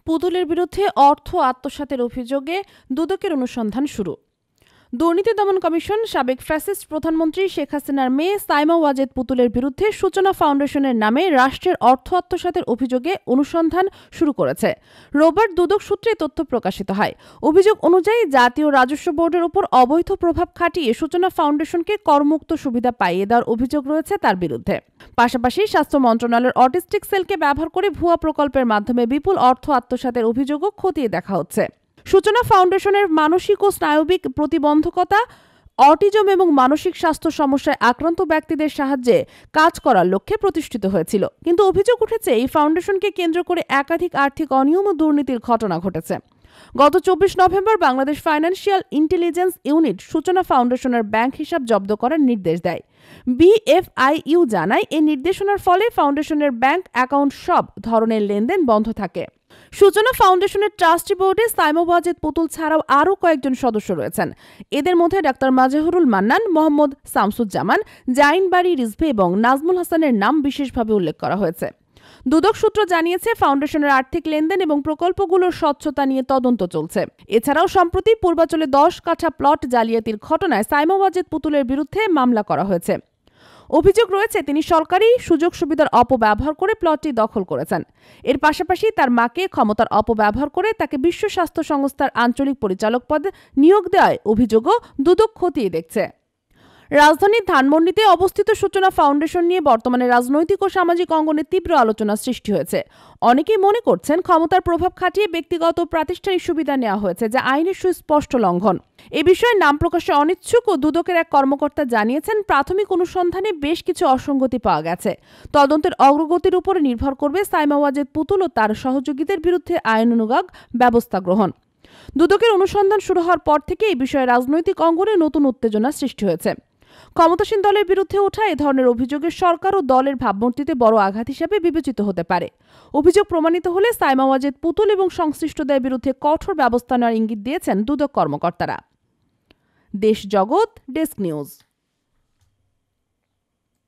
পুতুলের বিরুদ্ধে অর্থ আত্মসাতের অভিযোগে দুদকের অনুসন্ধান শুরু। দুর্নীতি দমন কমিশন সাবেক ফ্যাসিস্ট প্রধানমন্ত্রী শেখ হাসিনার মেয়ে সাইমা ওয়াজেদ পুতুলের বিরুদ্ধে সূচনা ফাউন্ডেশনের নামে রাষ্ট্রের অর্থ আত্মসাতের অভিযোগে অনুসন্ধান শুরু করেছে। রোববার দুদক সূত্রে তথ্য প্রকাশিত হয়। অভিযোগ অনুযায়ী জাতীয় রাজস্ব বোর্ডের উপর অবৈধ প্রভাব খাটিয়ে সূচনা ফাউন্ডেশনকে করমুক্ত সুবিধা পাইয়ে দেওয়ার অভিযোগ রয়েছে তার বিরুদ্ধে। পাশাপাশি স্বাস্থ্য মন্ত্রণালয়ের অটিস্টিক সেলকে ব্যবহার করে ভুয়া প্রকল্পের মাধ্যমে বিপুল অর্থ আত্মসাতের অভিযোগও খতিয়ে দেখা হচ্ছে। সূচনা ফাউন্ডেশনের মানসিক ও স্নায়বিক প্রতিবন্ধকতা, অটিজম এবং মানসিক স্বাস্থ্য সমস্যায় আক্রান্ত ব্যক্তিদের সাহায্যে কাজ করার লক্ষ্যে প্রতিষ্ঠিত হয়েছিল। কিন্তু অভিযোগ উঠেছে এই ফাউন্ডেশনকে কেন্দ্র করে একাধিক আর্থিক অনিয়ম ও দুর্নীতির ঘটনা ঘটেছে। গত 24 November Bangladesh financial intelligence unit সূচনা ফাউন্ডেশনের ব্যাংক হিসাব জব্দ করার নির্দেশ দেয়। বিএফআইইউ জানায়, এই নির্দেশনার ফলে ফাউন্ডেশনের ব্যাংক অ্যাকাউন্ট সব ধরনের লেনদেন বন্ধ থাকে। সূচনা ফাউন্ডেশনের ট্রাস্টি বোর্ডে সাইমা ওয়াজেদ পুতুল ছাড়াও আরও কয়েকজন সদস্য রয়েছেন। এদের মধ্যে ডাক্তার মাজহারুল মান্নান, মোহাম্মদ শামসুজ্জামান, জাইনবাড়ি রিজভী এবং নাজমুল হাসানের নাম বিশেষভাবে উল্লেখ করা হয়েছে। দুদক সূত্র জানিয়েছে, ফাউন্ডেশনের আর্থিক লেনদেন এবং প্রকল্পগুলোর স্বচ্ছতা নিয়ে তদন্ত চলছে। এছাড়াও সম্প্রতি পূর্বাঞ্চলে 10 কাঠা প্লট জালিয়াতির ঘটনায় সাইমা ওয়াজেদ পুতুলের বিরুদ্ধে মামলা করা হয়েছে। অভিযোগ রয়েছে, তিনি সরকারি সুযোগ সুবিধার অপব্যবহার করে প্লটটি দখল করেছেন। এর পাশাপাশি তার মাকে ক্ষমতার অপব্যবহার করে তাকে বিশ্ব স্বাস্থ্য সংস্থার আঞ্চলিক পরিচালক পদে নিয়োগ দেওয়ায় অভিযোগও দুদক খতিয়ে দেখছে। রাজধানীর ধানমন্ডিতে অবস্থিত সূচনা ফাউন্ডেশন নিয়ে বর্তমানে রাজনৈতিক ও সামাজিক অঙ্গনে তীব্র আলোচনা সৃষ্টি হয়েছে। অনেকেই মনে করছেন, ক্ষমতার প্রভাব খাটিয়ে ব্যক্তিগত প্রাতিষ্ঠানিক সুবিধা নেওয়া হয়েছে, যা আইনের সুস্পষ্ট লঙ্ঘন। এ বিষয়ে নাম প্রকাশে অনিচ্ছুক ও দুদকের এক কর্মকর্তা জানিয়েছেন, প্রাথমিক অনুসন্ধানে বেশ কিছু অসঙ্গতি পাওয়া গেছে। তদন্তের অগ্রগতির উপর নির্ভর করবে সাইমা ওয়াজেদ পুতুল ও তার সহযোগীদের বিরুদ্ধে আইনানুগ ব্যবস্থা গ্রহণ। দুদকের অনুসন্ধান শুরু হওয়ার পর থেকে এই বিষয়ে রাজনৈতিক অঙ্গনে নতুন উত্তেজনা সৃষ্টি হয়েছে। ক্ষমতাসীন দলের বিরুদ্ধে ওঠা এ ধরনের অভিযোগের সরকার ও দলের ভাবমূর্তিতে বড় আঘাত হিসেবে বিবেচিত হতে পারে। অভিযোগ প্রমাণিত হলে সাইমা ওয়াজেদ পুতুল এবং সংশ্লিষ্টদের বিরুদ্ধে কঠোর ব্যবস্থা নেওয়ার ইঙ্গিত দিয়েছেন দুদক কর্মকর্তারা। দেশ জগৎ ডেস্ক নিউজ।